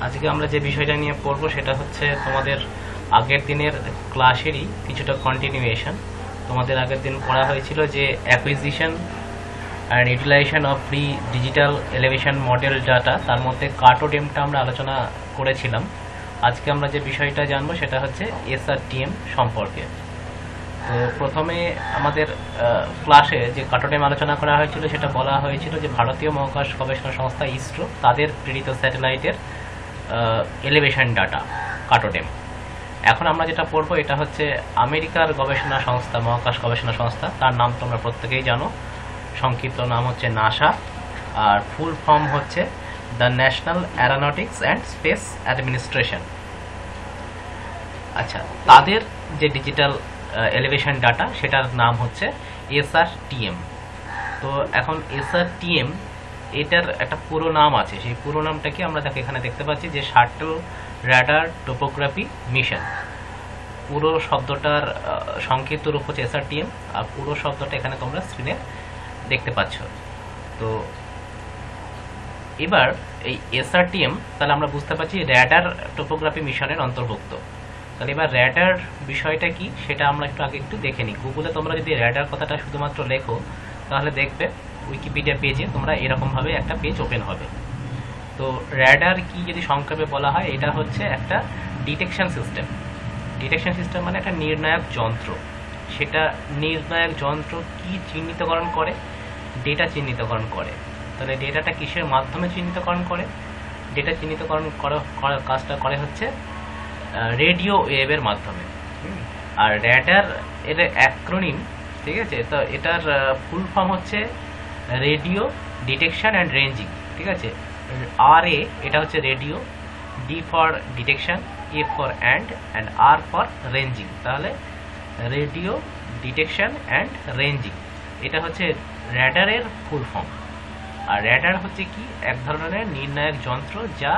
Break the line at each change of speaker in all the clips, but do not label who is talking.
আজকে আমরা যে বিষয়টা নিয়ে পড়বো সেটা হচ্ছে তোমাদের আগের দিনের ক্লাসেরই কিছুটা কন্টিনিউয়েশন। তোমাদের আগের দিন পড়া হয়েছিল যে acquisition and utilization of pre digital elevation model data, তার মধ্যে কার্টোডেমটা আমরা আলোচনা করেছিলাম। আজকে আমরা যে বিষয়টা জানবো সেটা হচ্ছে এসআরটিএম সম্পর্কে। তো প্রথমে আমাদের ক্লাসে যে কার্টোডেম আলোচনা করা হয়েছিল সেটা বলা হয়েছিল যে ভারতীয় মহাকাশ গবেষণা সংস্থা ইসরো তাদের প্রেরিত স্যাটেলাইটের এলিভেশন ডাটা কার্টোডেম। এখন আমরা যেটা পড়বো এটা হচ্ছে আমেরিকার গবেষণা সংস্থা, মহাকাশ গবেষণা সংস্থা, তার নাম তোমরা প্রত্যেকেই জানো। সংক্ষিপ্ত নাম হচ্ছে নাসা, আর ফুল ফর্ম হচ্ছে the national Aeronautics and space administration. আচ্ছা, তাদের যে ডিজিটাল এলিভেশন ডাটা সেটার নাম হচ্ছে এসআরটিএম। তো এখন এসআরটিএম এটার একটা পুরো নাম আছে, সেই পুরো নামটা কি আমরা এখানে দেখতে পাচ্ছি যে শাটল রাডার টোপোগ্রাফি মিশন। পুরো শব্দটার সংক্ষিপ্ত রূপ হচ্ছে এসআরটিএম, আর পুরো শব্দটা এখানে তোমরা স্ক্রিনে দেখতে পাচ্ছ। তো এবার এই এসআরটিএম তাহলে আমরা বুঝতে পারছি র্যাডার টোপোগ্রাফি মিশনের অন্তর্ভুক্ত। তাহলে এবার র্যাডার বিষয়টা কি সেটা আমরা একটু দেখে নিই। গুগলে তোমরা যদি র্যাডার কথাটা শুধুমাত্র লেখো তাহলে দেখবে উইকিপিডিয়া পেজে তোমরা এরকমভাবে একটা পেজ ওপেন হবে। তো র্যাডার কি যদি সংক্ষেপে বলা হয়, এটা হচ্ছে একটা ডিটেকশন সিস্টেম। ডিটেকশন সিস্টেম মানে একটা নির্ণায়ক যন্ত্র। সেটা নির্ণায়ক যন্ত্র কি চিহ্নিতকরণ করে? ডেটা চিহ্নিতকরণ করে। তাহলে ডেটাটা কিসের মাধ্যমে চিহ্নিতকরণ করে? ডেটা চিহ্নিতকরণ কাজটা করে হচ্ছে রেডিও ওয়েভের মাধ্যমে। আর র্যাডার এর অ্যাক্রোনিম, ঠিক আছে? তো এটার ফুল ফর্ম হচ্ছে রেডিও ডিটেকশন অ্যান্ড রেঞ্জিং, ঠিক আছে? আর এ এটা হচ্ছে radio, D for detection, A for and R for ranging. তাহলে রেডিও ডিটেকশন অ্যান্ড রেঞ্জিং এটা হচ্ছে র্যাডারের ফুল ফর্ম। আর র্যাডার হচ্ছে কি এক ধরনের নির্ণায়ক যন্ত্র যা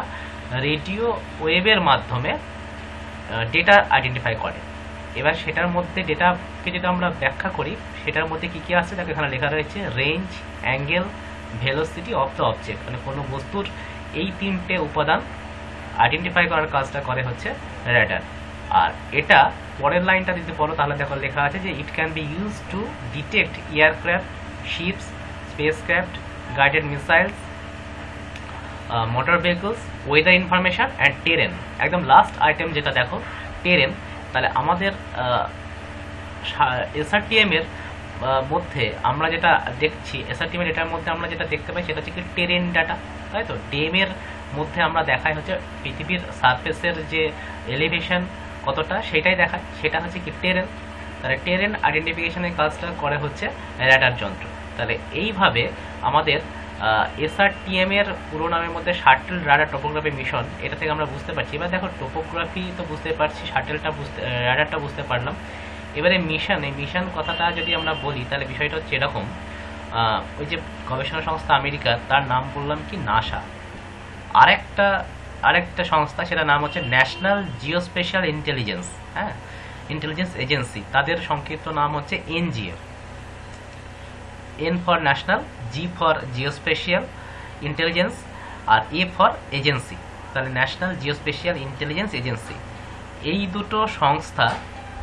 রেডিও ওয়েভের মাধ্যমে ডেটা আইডেন্টিফাই করে। এবার সেটার মধ্যে ডেটাকে যদি আমরা ব্যাখ্যা করি সেটার মধ্যে কি কি আছে দেখো এখানে লেখা রয়েছে range, angle, velocity of the object. মানে কোনো বস্তুর এই তিনটে উপাদান আইডেন্টিফাই করার কাজটা করে হচ্ছে র্যাডার। আর এটা পরের লাইনটা যদি পড়ো তাহলে দেখো লেখা আছে যে it can be use to detect aircraft, ships, spacecraft, guided missiles, motor vehicles, weather information and terrain. একদম লাস্ট আইটেম যেটা দেখো টেরেন। তাহলে আমাদের এসআরটিএম এর মধ্যে আমরা যেটা দেখছি, এসআরটিএম এর এটার মধ্যে আমরা যেটা দেখতে পাই সেটা হচ্ছে কি টেরেন ডাটা, তাই তো? ডেমের মধ্যে আমরা দেখাই হচ্ছে পৃথিবীর সারফেসের যে এলিভেশন কতটা সেটাই দেখায়, সেটা হচ্ছে কি টেরেন। তাহলে টেরেন আইডেন্টিফিকেশনের কাজটা করে হচ্ছে র্যাডার যন্ত্র। তাহলে এইভাবে আমাদের এসআরটিএম এর পুরো নামের মধ্যে শাটল রাডার টোপোগ্রাফি মিশন, এটা থেকে আমরা বুঝতে পারছি। এবার দেখো টোপোগ্রাফি তো বুঝতে পারছি, শাটলটা রাডারটা বুঝতে পারলাম। এবারে মিশন, এই মিশন কথাটা যদি আমরা বলি তাহলে বিষয়টা হচ্ছে এরকম। ওই যে গবেষণা সংস্থা আমেরিকার, তার নাম বললাম কি নাসা। আরেকটা সংস্থা সেটার নাম হচ্ছে ন্যাশনাল জিওস্পেশাল ইন্টেলিজেন্স, হ্যাঁ, ইন্টেলিজেন্স এজেন্সি। তাদের সংক্ষিপ্ত নাম হচ্ছে NGA. N for national, G for geospatial intelligence, আর এ ফর এজেন্সি। তাহলে ন্যাশনাল জিওস্পেশিয়াল ইন্টেলিজেন্স এজেন্সি। এই দুটো সংস্থা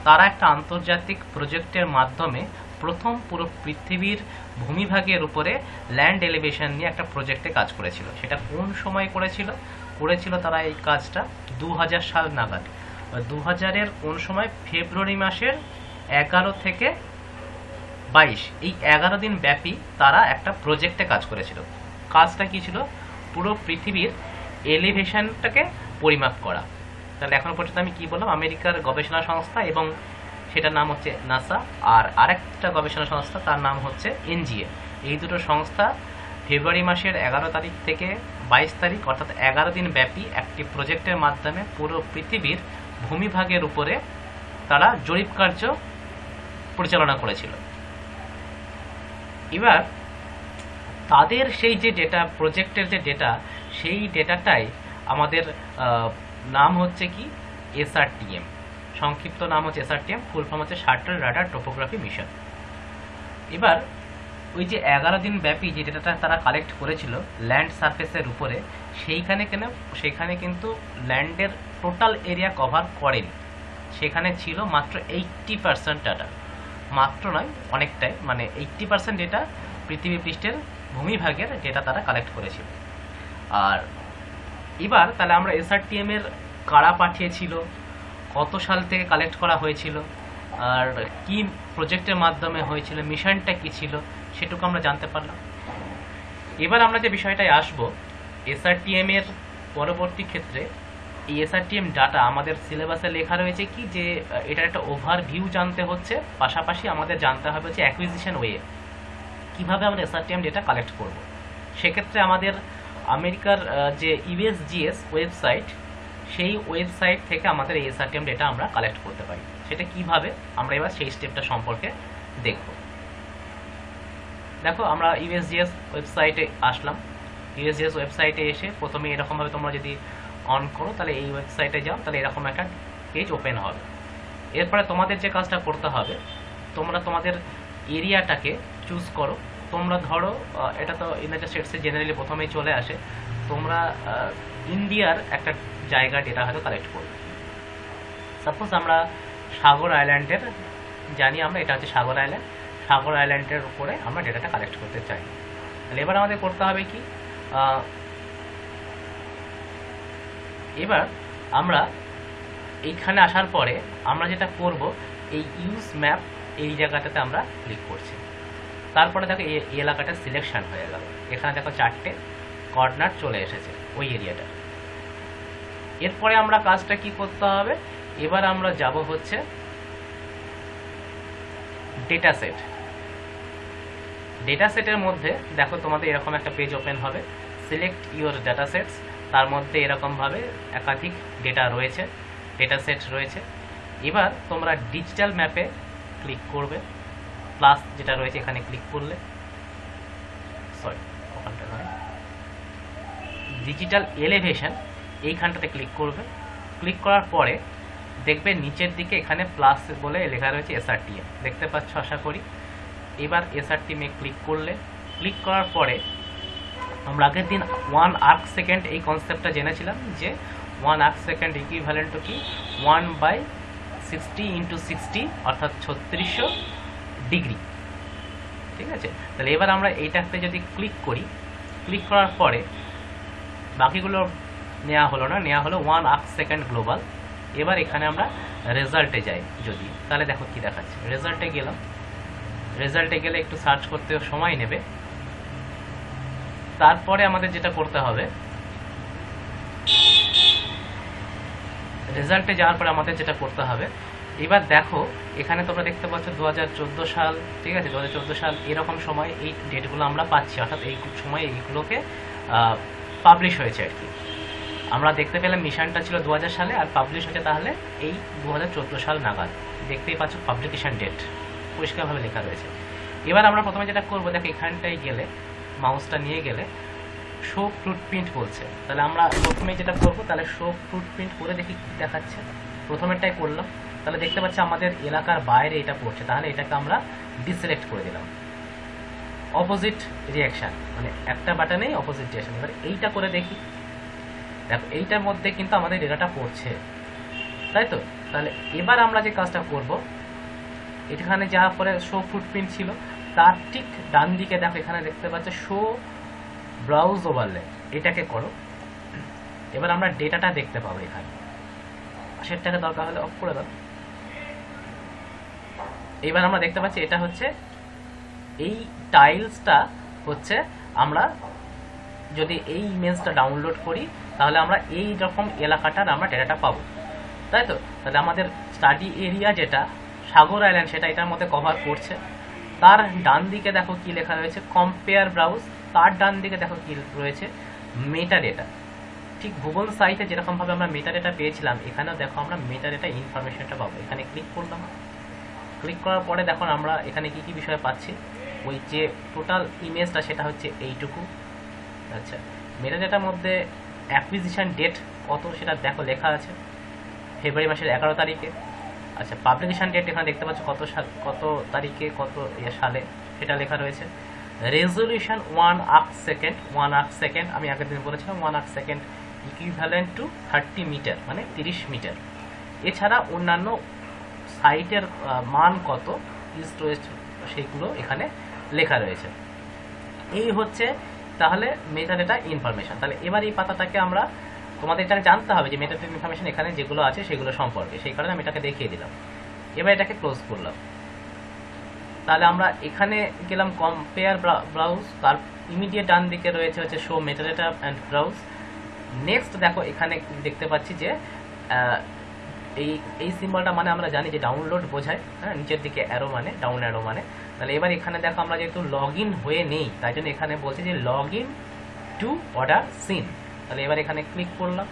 তারা একটা আন্তর্জাতিক প্রজেক্টের মাধ্যমে প্রথম পুরো পৃথিবীর ভূমিভাগের উপরে ল্যান্ড এলিভেশন নিয়ে একটা প্রজেক্টে কাজ করেছিল। সেটা কোন সময় করেছিল তারা এই কাজটা 2000 সাল নাগাদ। 2000-এর কোন সময় ফেব্রুয়ারি মাসের 11 থেকে 22, এই 11 দিন ব্যাপী তারা একটা প্রজেক্টে কাজ করেছিল। কাজটা কি ছিল? পুরো পৃথিবীর এলিভেশনটাকে পরিমাপ করা। তাহলে এখন পর্যন্ত আমি কি বললাম? আমেরিকার গবেষণা সংস্থা এবং সেটার নাম হচ্ছে নাসা, আর আরেকটা গবেষণা সংস্থা তার নাম হচ্ছে এনজিএ। এই দুটো সংস্থা ফেব্রুয়ারি মাসের 11 তারিখ থেকে 22 তারিখ অর্থাৎ 11 দিন ব্যাপী একটি প্রজেক্টের মাধ্যমে পুরো পৃথিবীর ভূমিভাগের উপরে তারা জরিপ কার্য পরিচালনা করেছিল। এবার তাদের সেই যে ডেটা, প্রজেক্টের যে ডেটা, সেই ডেটাটাই আমাদের নাম হচ্ছে কি এসআরটিএম। সংক্ষিপ্ত নাম হচ্ছে এসআরটিএম, ফুল ফর্ম হচ্ছে শাটল রাডার টোপোগ্রাফি মিশন। এবার ওই যে 11 দিন ব্যাপী যে ডেটাটা তারা কালেক্ট করেছিল ল্যান্ড সারফেসের উপরে, সেখানে কিন্তু ল্যান্ডের টোটাল এরিয়া কভার করেনি। সেখানে ছিল মাত্র 80% ডাটা, মাত্র নয় অনেকটাই, মানে 80% ডেটা পৃথিবী পৃষ্ঠের ভূমিভাগের ডেটা তারা কালেক্ট করেছিল। আর এবার তাহলে আমরা এসআরটিএম এর কারা পাঠিয়েছিল, কত সাল থেকে কালেক্ট করা হয়েছিল, আর কি প্রজেক্টের মাধ্যমে হয়েছিল, মিশনটা কি ছিল, সেটুকু আমরা জানতে পারলাম। এবার আমরা যে বিষয়টায় আসব, এসআরটিএম এর পরবর্তী ক্ষেত্রে এই এসআরটিএম ডাটা আমাদের সিলেবাসে লেখা রয়েছে কি যে এটার একটা ওভারভিউ জানতে হচ্ছে, পাশাপাশি আমাদের জানতে হবে যে অ্যাকুইজিশন ওয়ে কীভাবে আমরা এসআরটিএম ডেটা কালেক্ট করব। সেক্ষেত্রে আমাদের আমেরিকার যে ইউএসজিএস ওয়েবসাইট, সেই ওয়েবসাইট থেকে আমাদের এই এসআরটিএম ডেটা আমরা কালেক্ট করতে পারি। সেটা কিভাবে আমরা এবার সেই স্টেপটা সম্পর্কে দেখব। দেখো আমরা ইউএসজিএস ওয়েবসাইটে আসলাম। ইউএসজিএস ওয়েবসাইটে এসে প্রথমে এরকমভাবে তোমরা যদি অন করো, তাহলে এই ওয়েবসাইটে যাও, তাহলে এরকম একটা পেজ ওপেন হবে। এরপরে তোমাদের যে কাজটা করতে হবে, তোমরা তোমাদের এরিয়াটাকে চুজ করো। তোমরা ধরো এটা তো ইউনাইটেড স্টেটসে জেনারেলি প্রথমেই চলে আসে, তোমরা ইন্ডিয়ার একটা জায়গা ডেটা হয়তো কালেক্ট করবে। সাপোজ আমরা সাগর আইল্যান্ডের জানি, আমরা এটা হচ্ছে সাগর আইল্যান্ড, সাগর আইল্যান্ডের উপরে আমরা ডেটাটা কালেক্ট করতে চাই। তাহলে এবার আমাদের করতে হবে কি, এবার আমরা এইখানে আসার পরে আমরা যেটা করব, এই ইউজ ম্যাপ এই জায়গাটাতে আমরা ক্লিক করছি। তারপরে দেখো এই এলাকাটা সিলেকশন হয়ে গেল। এখানে দেখো 4টে কর্নার চলে এসেছে ওই এরিয়াটা। এরপরে আমরা কাজটা কি করতে হবে, এবার আমরা যাব হচ্ছে ডেটা সেট। ডেটা সেটের মধ্যে দেখো তোমাদের এরকম একটা পেজ ওপেন হবে, সিলেক্ট ইউর ডেটা সেটস। তার মধ্যে এরকমভাবে একাধিক ডেটা রয়েছে, ডেটা সেট রয়েছে। এবার তোমরা ডিজিটাল ম্যাপে ক্লিক করবে, প্লাস যেটা রয়েছে এখানে ক্লিক করলে, ওখানটা নয়, ডিজিটাল এলিভেশন এইখানটাতে ক্লিক করবে। ক্লিক করার পরে দেখবে নিচের দিকে এখানে প্লাস বলে লেখা রয়েছে এসআরটিএম, দেখতে পাচ্ছ আশা করি। এবার এসআরটিএমে ক্লিক করলে, ক্লিক করার পরে আমরা আগের দিন 1 আর্ক সেকেন্ড এই কনসেপ্টটা জেনেছিলাম যে 1 আর্ক সেকেন্ড ইকুইভ্যালেন্ট টু কি 1/60 × 60 অর্থাৎ 3600 ডিগ্রি। ঠিক আছে, তাহলে এবার আমরা এইটাতে যদি ক্লিক করি, ক্লিক করার পরে বাকিগুলো নেওয়া হলো না, নেওয়া হলো 1 আর্ক সেকেন্ড গ্লোবাল। এবার এখানে আমরা রেজাল্টে যাই যদি, তাহলে দেখো কি দেখাচ্ছে। রেজাল্টে গেলাম, রেজাল্টে গেলে একটু সার্চ করতে সময় নেবে। তারপরে আমাদের যেটা করতে হবে, রেজাল্টে যাওয়ার পরে আমাদের যেটা করতে হবে, এবার দেখো এখানে তোমরা দেখতে পাচ্ছ 2014 সাল, ঠিক আছে, 2014 সাল এরকম সময় এই ডেটগুলো আমরা পাচ্ছি, অর্থাৎ এই সময় এইগুলোকে পাবলিশ হয়েছে আর কি। আমরা দেখতে পেলাম মিশনটা ছিল 2000 সালে, আর পাবলিশ হয়েছে তাহলে এই 2014 সাল নাগাদ। দেখতেই পাচ্ছ পাবলিকেশন ডেট পরিষ্কারভাবে লেখা রয়েছে। এবার আমরা প্রথমে যেটা করবো, দেখো এখানটায় গেলে, মাউসটা নিয়ে গেলে শো ফুটপ্রিন্ট বলছে। তাহলে আমরা প্রথমে যেটা করবো, তাহলে শো ফুটপ্রিন্ট করে দেখি কি দেখাচ্ছে। প্রথমেরটাই করলাম, তাহলে দেখতে পাচ্ছি আমাদের এলাকার বাইরে এটা পড়ছে, তাহলে এটাকে আমরা ডিসিলেক্ট করে দিলাম। অপোজিট রিয়াকশান, মানে একটা বাটনেই অপোজিট রিয়াকশান। এবার এইটা করে দেখি, দেখো এইটার মধ্যে কিন্তু আমাদের ডেটাটা পড়ছে, তাই তো। তাহলে এবার আমরা যে কাজটা করব, এখানে যাওয়ার পরে শো ফুটপ্রিন্ট ছিল, তার ঠিক ডান দিকে দেখো এখানে দেখতে পাচ্ছ শো ব্রাউজ ওভারলে, এটাকে করো। এবার আমরা ডেটাটা দেখতে পাবো এখানে, সেটাকে দরকার হলে অফ করে দাও। এবার আমরা দেখতে পাচ্ছি এটা হচ্ছে এই টাইলসটা হচ্ছে, আমরা যদি এই ইমেজটা ডাউনলোড করি তাহলে আমরা এই রকম এলাকাটার আমরা ডেটাটা পাবো, তাই তো। তাহলে আমাদের স্টাডি এরিয়া যেটা সাগর আইল্যান্ড, সেটা এটার মধ্যে কভার করছে। তার ডান দিকে দেখো কি লেখা রয়েছে, কম্পেয়ার ব্রাউজ। তার ডান দিকে দেখো কি রয়েছে, মেটা ডেটা। ঠিক গুগল সাইটে যেরকমভাবে আমরা মেটা ডেটা পেয়েছিলাম, এখানেও দেখো আমরা মেটা ডেটা ইনফরমেশনটা পাবো। এখানে ক্লিক করলাম, ক্লিক করার পরে দেখো আমরা এখানে কি কি বিষয় পাচ্ছি। ওই যে টোটাল ইমেজটা সেটা হচ্ছে এইটুকু। আচ্ছা, মেটা ডেটার মধ্যে অ্যাকুইজিশন ডেট কত সেটা দেখো লেখা আছে, ফেব্রুয়ারি মাসের 11 তারিখে। আচ্ছা, পাবলিকেশন ডেট এখানে দেখতে পাচ্ছ কত তারিখে কত সালে সেটা লেখা রয়েছে। Resolution 1 arc second, 1 arc second আমি আগের দিন বলেছিলাম 1 arc second equivalent to 30 metre, মানে 30 মিটার। এছাড়া অন্যান্য সাইটের মান কত, ইস্ট ওয়েস্ট, সেগুলো এখানে লেখা রয়েছে। এই হচ্ছে তাহলে মেটাডেটা ইনফরমেশন। তাহলে এবার এই পাতাটাকে আমরা, তোমাদের এটাকে জানতে হবে যে মেটাডেটা ইনফরমেশন এখানে যেগুলো আছে সেগুলো সম্পর্কে, সেই কারণে আমি এটাকে দেখিয়ে দিলাম। এবার এটাকে ক্লোজ করলাম। তাহলে আমরা এখানে গেলাম কম্পেয়ার ব্রাউজ, তার ইমিডিয়েট ডান দিকে রয়েছে হচ্ছে show metadata and browse. Next দেখো এখানে দেখতে পাচ্ছি যে এই সিম্বলটা মানে আমরা জানি যে ডাউনলোড বোঝায়, হ্যাঁ, নিচের দিকে অ্যারো মানে ডাউন অ্যারো মানে। তাহলে এবার এখানে দেখো আমরা যেহেতু লগ ইন হয়ে নেই, তাই জন্য এখানে বলছে যে log in to order scene. তাহলে এবার এখানে ক্লিক করলাম।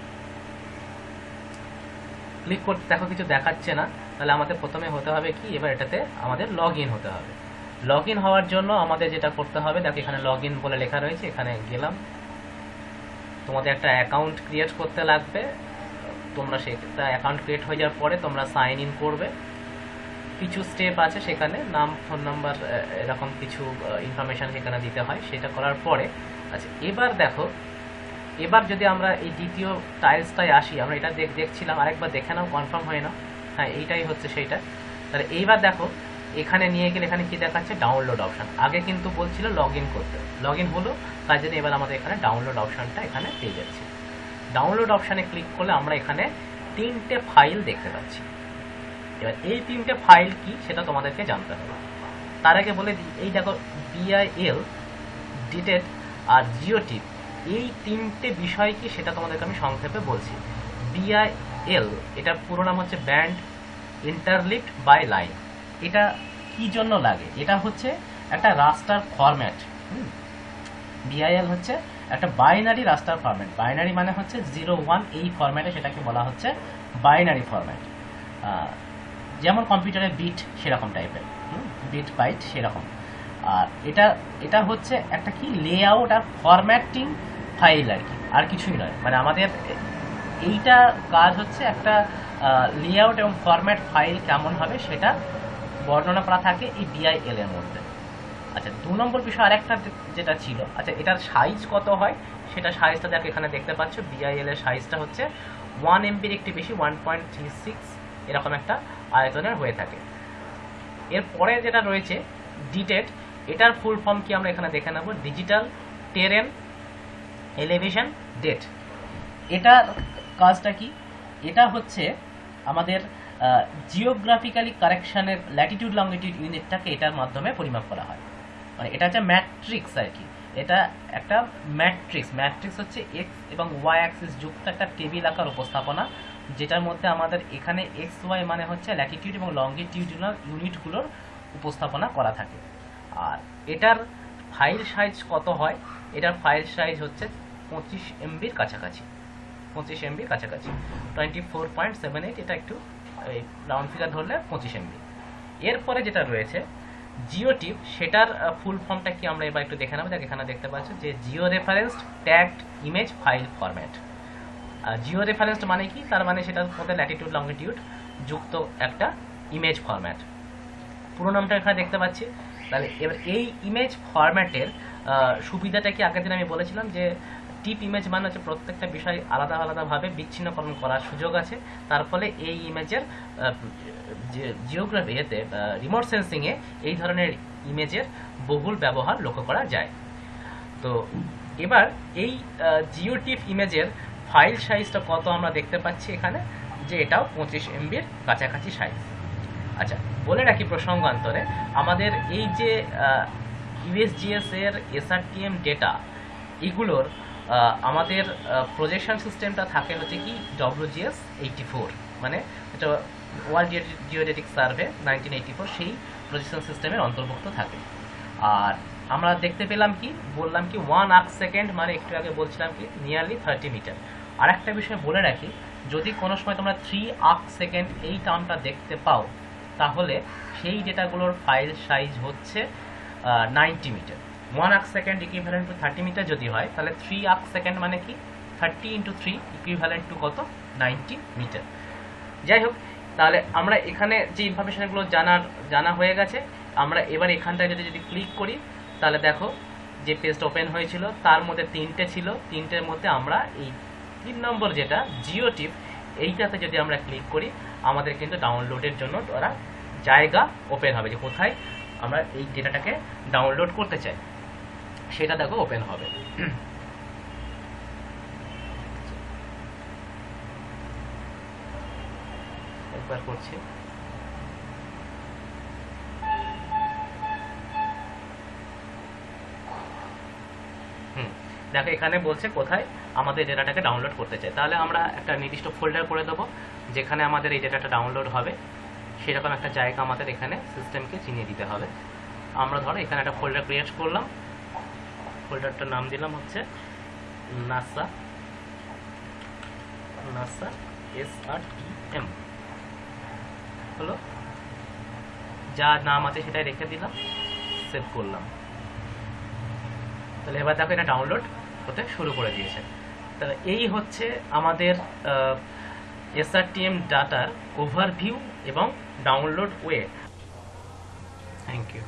ক্লিক করতে দেখো কিছু দেখাচ্ছে না। তাহলে আমাদের প্রথমে হতে হবে কি, এবার এটাতে আমাদের লগ ইন হতে হবে। লগ ইন হওয়ার জন্য আমাদের যেটা করতে হবে, দেখো এখানে লগ ইন বলে লেখা রয়েছে, এখানে গেলাম। তোমাদের একটা অ্যাকাউন্ট ক্রিয়েট করতে লাগবে। তোমরা সেটা অ্যাকাউন্ট ক্রিয়েট হয়ে যাওয়ার পরে তোমরা সাইন ইন করবে। কিছু স্টেপ আছে সেখানে, নাম, ফোন নাম্বার, এরকম কিছু ইনফরমেশান সেখানে দিতে হয়। সেটা করার পরে আচ্ছা এবার দেখো, এবার যদি আমরা এই দ্বিতীয় টাইলসটায় আসি, আমরা এটা দেখছিলাম, আরেকবার দেখে নাও, কনফার্ম হয়ে নাও। হ্যাঁ, এইটাই হচ্ছে সেইটা। তাহলে এইবার দেখো এখানে নিয়ে গেলে এখানে কি দেখাচ্ছে, ডাউনলোড অপশান। আগে কিন্তু বলছিল লগ ইন করতে, লগ ইন হলো, তাই জন্য এবার আমাদের এখানে ডাউনলোড অপশানটা এখানে পেয়ে যাচ্ছে। ডাউনলোড অপশানে ক্লিক করলে আমরা এখানে 3টে ফাইল দেখতে পাচ্ছি। এবার এই 3টে ফাইল কি সেটা তোমাদেরকে জানতে হবে। তার আগে বলে দিই, এই দেখো BIL, ডিটেড আর জিওটিপ, এই 3টে বিষয় কি সেটা তোমাদেরকে আমি সংক্ষেপে বলছি। BIL এটা পুরো নাম হচ্ছে ব্যান্ড ইন্টারলিভড বাই লাইন। এটা কি জন্য লাগে, এটা হচ্ছে একটা রাস্টার ফরম্যাট। BIL হচ্ছে একটা বাইনারি রাস্টার ফরম্যাট। বাইনারি মানে হচ্ছে 0-1, এই ফরম্যাটে সেটাকে বলা হচ্ছে বাইনারি ফরম্যাট। যেমন কম্পিউটারে বিট সেরকম টাইপের, বিট বাইট সেরকম। আর এটা হচ্ছে একটা কি লেআউট আর ফরম্যাটিং ফাইল আর কি, আর কিছুই নয়। মানে আমাদের এইটা কাজ হচ্ছে একটা লেআউট এবং ফরম্যাট ফাইল কেমন হবে সেটা বর্ণনা করা থাকে এই BIL এর মধ্যে। আচ্ছা 2 নম্বর বিষয় আরেকটা যেটা ছিল, আচ্ছা এটার সাইজ কত হয় সেটা সাইজটা দেখো এখানে দেখতে পাচ্ছ। BIL এর সাইজটা হচ্ছে 1 MB একটু বেশি, 1.36 এরকম একটা আয়তনের হয়ে থাকে। এরপরে যেটা রয়েছে ডিটেড, এটার ফুল ফর্ম কি আমরা এখানে দেখে নেব, ডিজিটাল টেরেন এলিভেশন ডেট। এটার কাজটা কি, এটা হচ্ছে আমাদের জিওগ্রাফিক্যালি কারেকশনের ল্যাটিটিউড লংগিটিউড ইউনিটটাকে এটার মাধ্যমে পরিমাপ করা হয়। মানে এটা হচ্ছে ম্যাট্রিক্স আর কি, এটা একটা ম্যাট্রিক্স। ম্যাট্রিক্স হচ্ছে এক্স এবং ওয়াই অ্যাক্সিস যুক্ত একটা টেবিল আকার উপস্থাপনা, যেটার মধ্যে আমাদের এখানে এক্স ওয়াই মানে হচ্ছে ল্যাটিটিউড এবং লংগিটিউডিনাল ইউনিটগুলোর উপস্থাপনা করা থাকে। আর এটার ফাইল সাইজ কত হয়, এটার ফাইল সাইজ হচ্ছে 25 MBর কাছাকাছি, 25 MBর কাছাকাছি, 24.78, এটা একটু রাউন্ড ফিগার ধরলে 25 MB। এরপরে যেটা রয়েছে জিওটিপ, সেটার ফুল ফর্মটা কি আমরা এবার একটু দেখে নেব। দেখ এখানে দেখতে পাচ্ছ যে georeferenced tagged image file format. Georeferenced মানে কি, তার মানে সেটার মধ্যে ল্যাটিটিউড লংগিটিউড যুক্ত একটা ইমেজ ফরম্যাট, পুরো নামটা এখানে দেখতে পাচ্ছি। তাহলে এবার এই ইমেজ ফরম্যাটের সুবিধাটা কি, আগের দিন আমি বলেছিলাম যে টিপ ইমেজ মানে হচ্ছে প্রত্যেকটা বিষয় আলাদা আলাদাভাবে বিচ্ছিন্নকরণ করার সুযোগ আছে। তার ফলে এই ইমেজের জিওগ্রাফি এতে রিমোট সেন্সিংয়ে এই ধরনের ইমেজের বহুল ব্যবহার লক্ষ্য করা যায়। তো এবার এই জিওটিপ ইমেজের ফাইল সাইজটা কত আমরা দেখতে পাচ্ছি এখানে, যে এটাও 25 MBর কাছাকাছি সাইজ। আচ্ছা বলে রাখি প্রসঙ্গান্তরে, আমাদের এই যে USGS এর SRTM ডেটা, এগুলোর আমাদের প্রজেকশন সিস্টেমটা থাকে হচ্ছে কি WGS 84, মানে এটা ওয়ার্ল্ড জিওডেটিক সার্ভে 1984, সেই প্রজেকশন সিস্টেমের অন্তর্ভুক্ত থাকে। আর আমরা দেখতে পেলাম কি, বললাম কি 1 আর্ক সেকেন্ড মানে একটু আগে বলছিলাম কি নিয়ারলি 30 মিটার। আর একটা বিষয় বলে রাখি, যদি কোনো সময় তোমরা 3 আর্ক সেকেন্ড এই টার্মটা দেখতে পাও, তাহলে সেই ডেটাগুলোর ফাইল সাইজ হচ্ছে 90 metre. 1 arc second equivalent to 30 metre যদি হয়, তাহলে 3 আর্ক সেকেন্ড মানে কি 30 × 3 ইকুইভ্যালেন্ট টু কত, 90 মিটার। যাই হোক, তাহলে আমরা এখানে যে ইনফরমেশনগুলো জানা হয়ে গেছে, আমরা এবার এখানটায় যদি ক্লিক করি, তাহলে দেখো যে পেজটা ওপেন হয়েছিল তার মধ্যে 3টে ছিল, 3টের মধ্যে আমরা এই 3 নম্বর যেটা জিওটিপ, এইটাতে যদি আমরা ক্লিক করি আমাদের কিন্তু ডাউনলোডের জন্য ওরা জায়গা ওপেন হবে, যে কোথায় আমরা এই ডেটাটাকে ডাউনলোড করতে চাই সেটা দেখো ওপেন হবে। একবার করছি। দেখো এখানে বলছে কোথায় আমাদের ডেটাটাকে ডাউনলোড করতে চাই। তাহলে আমরা একটা নির্দিষ্ট ফোল্ডার করে দেবো যেখানে আমাদের এই ডেটাটা ডাউনলোড হবে, সেরকম একটা জায়গা আমাদের এখানে সিস্টেমকে চিনিয়ে দিতে হবে। আমরা ধরো এখানে একটা ফোল্ডার ক্রিয়েট করলাম, ফোল্ডারটার নাম দিলাম হচ্ছে নাসা SRTM হলো, যা নাম আছে সেটাই রেখে দিলাম, সেভ করলাম। তাহলে এবার দেখো এটা ডাউনলোড হতে শুরু করে দিয়েছে। তাহলে এই হচ্ছে আমাদের SRTM ডাটার ওভারভিউ এবং ডাউনলোড ওয়ে। Thank you.